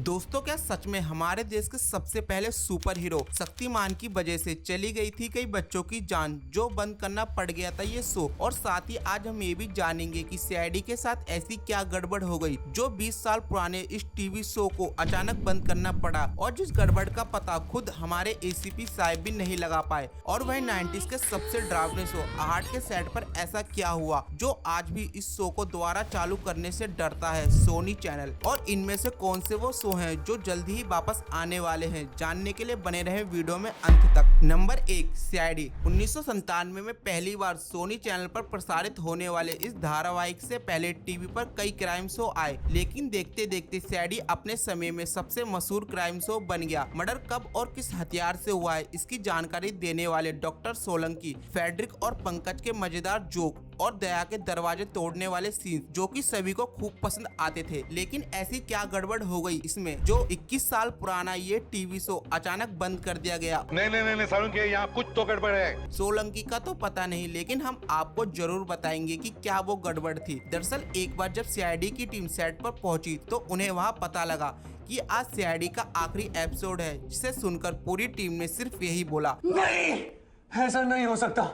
दोस्तों, क्या सच में हमारे देश के सबसे पहले सुपर हीरो शक्तिमान की वजह से चली गई थी कई बच्चों की जान, जो बंद करना पड़ गया था ये शो। और साथ ही आज हम ये भी जानेंगे कि सीआईडी के साथ ऐसी क्या गड़बड़ हो गई जो 20 साल पुराने इस टीवी शो को अचानक बंद करना पड़ा, और जिस गड़बड़ का पता खुद हमारे एसीपी साहब भी नहीं लगा पाए। और वही 90s के सबसे डरावने शो आहट के सेट पर ऐसा क्या हुआ जो आज भी इस शो को दोबारा चालू करने से डरता है सोनी चैनल, और इनमें से कौन से वो शो हैं जो जल्दी ही वापस आने वाले हैं। जानने के लिए बने रहे वीडियो में अंत तक। Number 1, CID. 1997 में पहली बार सोनी चैनल पर प्रसारित होने वाले इस धारावाहिक से पहले टीवी पर कई क्राइम शो आए, लेकिन देखते देखते सीआईडी अपने समय में सबसे मशहूर क्राइम शो बन गया। मर्डर कब और किस हथियार से हुआ है, इसकी जानकारी देने वाले डॉक्टर सोलंकी, फेडरिक और पंकज के मजेदार जोक और दया के दरवाजे तोड़ने वाले सीन जो कि सभी को खूब पसंद आते थे। लेकिन ऐसी क्या गड़बड़ हो गई इसमें जो 21 साल पुराना ये टीवी शो अचानक बंद कर दिया गया? नहीं सोलंकी, यहाँ कुछ तो गड़बड़ है। सोलंकी का तो पता नहीं, लेकिन हम आपको जरूर बताएंगे कि क्या वो गड़बड़ थी। दरअसल एक बार जब सीआईडी की टीम सेट पर पहुंची तो उन्हें वहां पता लगा कि आज सीआईडी का आखिरी एपिसोड है, जिसे सुनकर पूरी टीम ने सिर्फ यही बोला, नहीं, ऐसा नहीं हो सकता,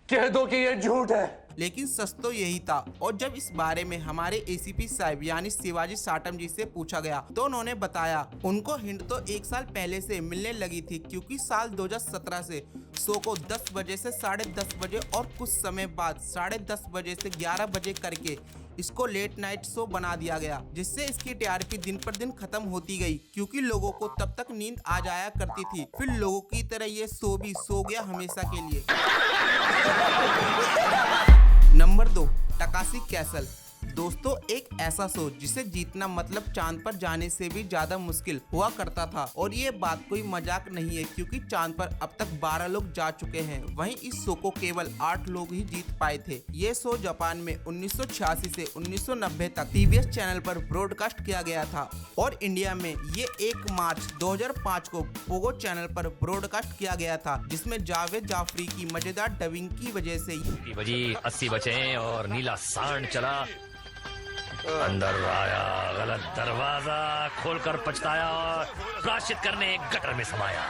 कह दो कि ये झूठ है। लेकिन सच तो यही था। और जब इस बारे में हमारे एसीपी साहब यानी शिवाजी साटम जी से पूछा गया तो उन्होंने बताया उनको हिंट तो 1 साल पहले से मिलने लगी थी, क्योंकि साल 2017 से शो को 10 बजे से 10:30 बजे और कुछ समय बाद 10:30 बजे से 11 बजे करके इसको लेट नाइट शो बना दिया गया, जिससे इसकी टीआरपी दिन पर दिन खत्म होती गई, क्योंकि लोगों को तब तक नींद आ जाया करती थी। फिर लोगों की तरह ये शो भी सो गया हमेशा के लिए। Number 2, Takeshi's castle. दोस्तों, एक ऐसा शो जिसे जीतना मतलब चांद पर जाने से भी ज्यादा मुश्किल हुआ करता था, और ये बात कोई मजाक नहीं है, क्योंकि चांद पर अब तक 12 लोग जा चुके हैं। वहीं इस शो को केवल 8 लोग ही जीत पाए थे। ये शो जापान में 1986 से 1990 तक टीवीएस चैनल पर ब्रॉडकास्ट किया गया था, और इंडिया में ये 1 मार्च 2005 को पोगो चैनल पर ब्रॉडकास्ट किया गया था, जिसमें जावेद जाफरी की मजेदार डबिंग की वजह से बजी 80 बचे और नीला सांड चला, अंदर आया गलत दरवाजा खोलकर पछताया और प्रायश्चित करने गटर में समाया।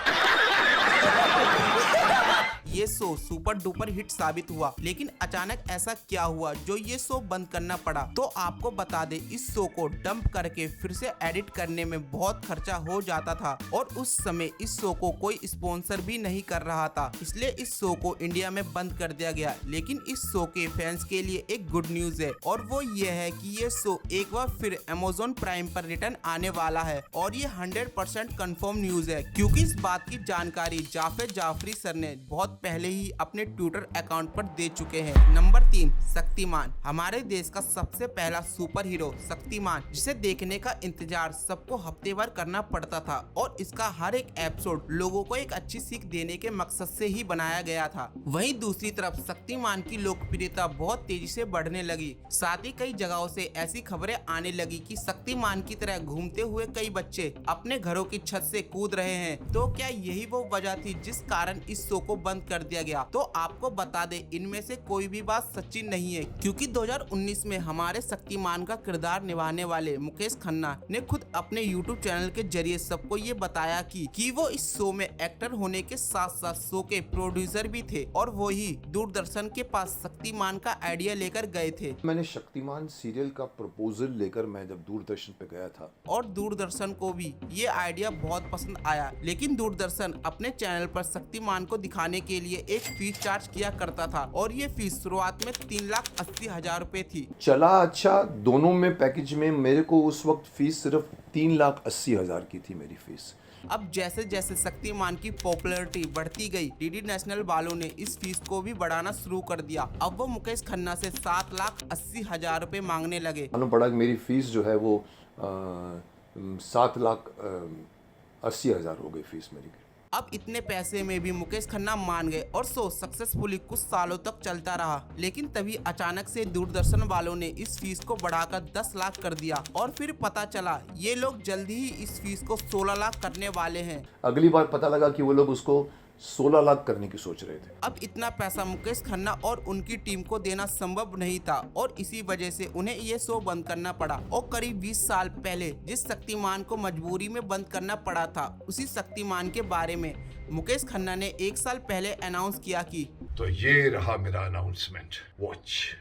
ये शो सुपर डुपर हिट साबित हुआ, लेकिन अचानक ऐसा क्या हुआ जो ये शो बंद करना पड़ा? तो आपको बता दे, इस शो को डंप करके फिर से एडिट करने में बहुत खर्चा हो जाता था, और उस समय इस शो को कोई स्पॉन्सर भी नहीं कर रहा था, इसलिए इस शो को इंडिया में बंद कर दिया गया। लेकिन इस शो के फैंस के लिए एक गुड न्यूज है, और वो ये है कि ये शो एक बार फिर अमेज़न प्राइम पर रिटर्न आने वाला है, और ये 100% कंफर्म न्यूज है, क्योंकि इस बात की जानकारी जावेद जाफरी सर ने बहुत पहले ही अपने ट्विटर अकाउंट पर दे चुके हैं। नंबर 3, शक्तिमान। हमारे देश का सबसे पहला सुपर हीरो शक्तिमान, जिसे देखने का इंतजार सबको हफ्ते भर करना पड़ता था, और इसका हर एक एपिसोड लोगों को एक अच्छी सीख देने के मकसद से ही बनाया गया था। वहीं दूसरी तरफ शक्तिमान की लोकप्रियता बहुत तेजी से बढ़ने लगी। साथ ही कई जगहों से ऐसी खबरें आने लगी कि शक्तिमान की तरह घूमते हुए कई बच्चे अपने घरों की छत से कूद रहे हैं। तो क्या यही वो वजह थी जिस कारण इस शो को बंद कर दिया गया? तो आपको बता दे, इनमें से कोई भी बात सच्ची नहीं है, क्योंकि 2019 में हमारे शक्तिमान का किरदार निभाने वाले मुकेश खन्ना ने खुद अपने यूट्यूब चैनल के जरिए सबको ये बताया कि वो इस शो में एक्टर होने के साथ साथ शो के प्रोड्यूसर भी थे, और वो ही दूरदर्शन के पास शक्तिमान का आइडिया लेकर गए थे। मैंने शक्तिमान सीरियल का प्रपोजल लेकर मैं जब दूरदर्शन पे गया था, और दूरदर्शन को भी ये आइडिया बहुत पसंद आया, लेकिन दूरदर्शन अपने चैनल पर शक्तिमान को दिखाने के लिए एक फीस चार्ज किया करता था, और ये फीस शुरुआत में 3,80,000 रुपए थी। चला अच्छा, दोनों में पैकेज में मेरे को उस वक्त फीस सिर्फ 3,80,000 की थी मेरी फीस। अब जैसे जैसे शक्तिमान की पॉपुलैरिटी बढ़ती गई, डीडी नेशनल वालों ने इस फीस को भी बढ़ाना शुरू कर दिया। अब वो मुकेश खन्ना से 7,80,000 रुपए मांगने लगे। मालूम पड़ा कि मेरी फीस जो है वो 7,80,000 हो गई फीस मेरी। अब इतने पैसे में भी मुकेश खन्ना मान गए, और शो सक्सेसफुली कुछ सालों तक चलता रहा। लेकिन तभी अचानक से दूरदर्शन वालों ने इस फीस को बढ़ाकर 10 लाख कर दिया, और फिर पता चला ये लोग जल्दी ही इस फीस को 16 लाख करने वाले हैं। अगली बार पता लगा कि वो लोग उसको 16 लाख करने की सोच रहे थे। अब इतना पैसा मुकेश खन्ना और उनकी टीम को देना संभव नहीं था और इसी वजह से उन्हें ये शो बंद करना पड़ा। और करीब 20 साल पहले जिस शक्तिमान को मजबूरी में बंद करना पड़ा था, उसी शक्तिमान के बारे में मुकेश खन्ना ने 1 साल पहले अनाउंस किया कि तो ये रहा मेरा अनाउंसमेंट, वॉच।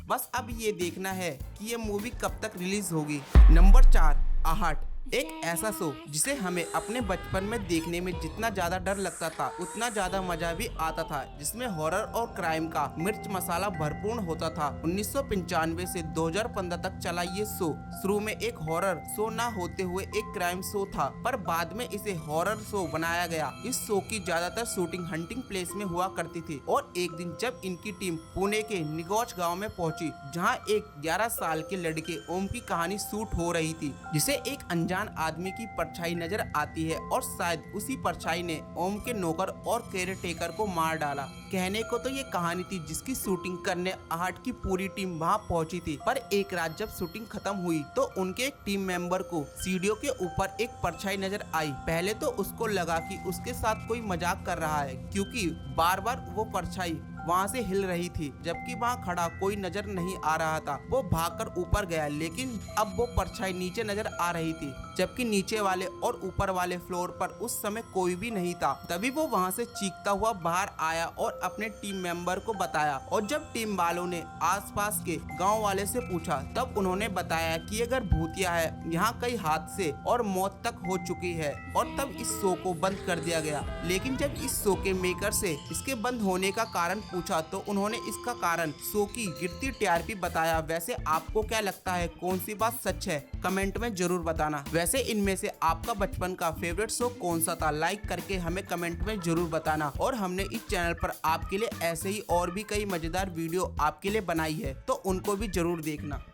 बस अब ये देखना है कि ये मूवी कब तक रिलीज होगी। नंबर 4, आहट। एक ऐसा शो जिसे हमें अपने बचपन में देखने में जितना ज्यादा डर लगता था उतना ज्यादा मजा भी आता था, जिसमें हॉरर और क्राइम का मिर्च मसाला भरपूर होता था। 1995 से 2015 तक चला ये शो। शुरू में एक हॉरर शो ना होते हुए एक क्राइम शो था, पर बाद में इसे हॉरर शो बनाया गया। इस शो की ज्यादातर शूटिंग हंटिंग प्लेस में हुआ करती थी और एक दिन जब इनकी टीम पुणे के निगोज गाँव में पहुंची, जहाँ एक 11 साल के लड़के ओम की कहानी शूट हो रही थी, जिसे एक अनजान आदमी की परछाई नजर आती है और शायद उसी परछाई ने ओम के नौकर और केयर टेकर को मार डाला। कहने को तो ये कहानी थी जिसकी शूटिंग करने आहट की पूरी टीम वहां पहुंची थी, पर एक रात जब शूटिंग खत्म हुई तो उनके एक टीम मेंबर को सीढ़ियों के ऊपर एक परछाई नजर आई। पहले तो उसको लगा कि उसके साथ कोई मजाक कर रहा है, क्योंकि बार बार वो परछाई वहाँ से हिल रही थी, जबकि वहाँ खड़ा कोई नजर नहीं आ रहा था। वो भागकर ऊपर गया, लेकिन अब वो परछाई नीचे नजर आ रही थी, जबकि नीचे वाले और ऊपर वाले फ्लोर पर उस समय कोई भी नहीं था। तभी वो वहाँ से चीखता हुआ बाहर आया और अपने टीम मेंबर को बताया। और जब टीम वालों ने आसपास के गांव वाले से पूछा, तब उन्होंने बताया कि अगर भूतिया है, यहाँ कई हादसे और मौत तक हो चुकी है, और तब इस शो को बंद कर दिया गया। लेकिन जब इस शो के मेकर से इसके बंद होने का कारण पूछा तो उन्होंने इसका कारण शो की गिरती टीआरपी बताया। वैसे आपको क्या लगता है, कौन सी बात सच है? कमेंट में जरूर बताना। वैसे इनमें से आपका बचपन का फेवरेट शो कौन सा था? लाइक करके हमें कमेंट में जरूर बताना। और हमने इस चैनल पर आपके लिए ऐसे ही और भी कई मजेदार वीडियो आपके लिए बनाई है, तो उनको भी जरूर देखना।